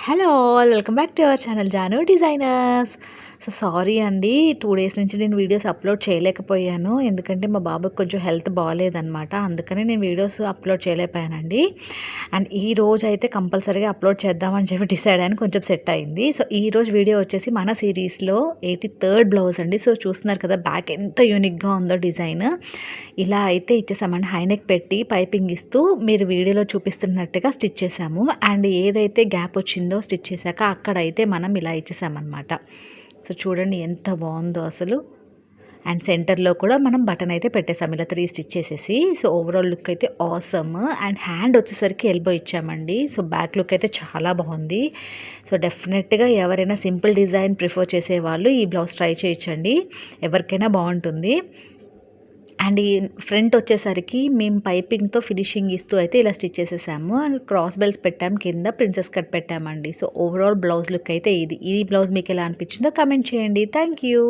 Hello all welcome back to our channel Jaanu designers. So sorry అండి, 2 days నుంచి నేను videos upload చేయలేకపోయాను. ఎందుకంటే మా బాబుకి కొంచెం హెల్త్ బాగాలేదనమాట. అందుకని నేను వీడియోస్ అప్లోడ్ చేయలేకపోయానండి. అండ్ ఈ రోజు అయితే కంపల్సరీగా అప్లోడ్ చేద్దామని చెప్పి డిసైడ్ అని కొంచెం సెట్ అయింది. సో ఈ రోజు వీడియో వచ్చేసి మన సిరీస్లో 83rd బ్లౌజ్ అండి. సో చూస్తున్నారు కదా బ్యాక్ ఎంత యూనిక్గా ఉందో డిజైన్. ఇలా అయితే ఇచ్చేసామండి, హైనెక్ పెట్టి పైపింగ్ ఇస్తూ మీరు వీడియోలో చూపిస్తున్నట్టుగా స్టిచ్ చేసాము. అండ్ ఏదైతే గ్యాప్ వచ్చిందో స్టిచ్ చేశాక అక్కడైతే మనం ఇలా ఇచ్చేసామన్నమాట. సో చూడండి ఎంత బాగుందో అసలు. అండ్ సెంటర్లో కూడా మనం బటన్ అయితే పెట్టేసాం ఇలా 3 స్టిచ్ చేసేసి. సో ఓవరాల్ లుక్ అయితే ఆసమ్. అండ్ హ్యాండ్ వచ్చేసరికి ఎల్బో ఇచ్చామండి. సో బ్యాక్ లుక్ అయితే చాలా బాగుంది. సో డెఫినెట్గా ఎవరైనా సింపుల్ డిజైన్ ప్రిఫర్ చేసేవాళ్ళు ఈ బ్లౌజ్ ట్రై చేయొచ్చండి, ఎవరికైనా బాగుంటుంది. అండ్ ఈ ఫ్రంట్ వచ్చేసరికి మేము పైపింగ్తో ఫినిషింగ్ ఇస్తూ అయితే ఇలా స్టిచ్ చేసేసాము. అండ్ క్రాస్ బెల్ట్స్ పెట్టాము, కింద ప్రిన్సెస్ కట్ పెట్టామండి. సో ఓవరాల్ బ్లౌజ్ లుక్ అయితే ఇది. ఈ బ్లౌజ్ మీకు ఎలా అనిపించిందో కమెంట్ చేయండి. Thank you.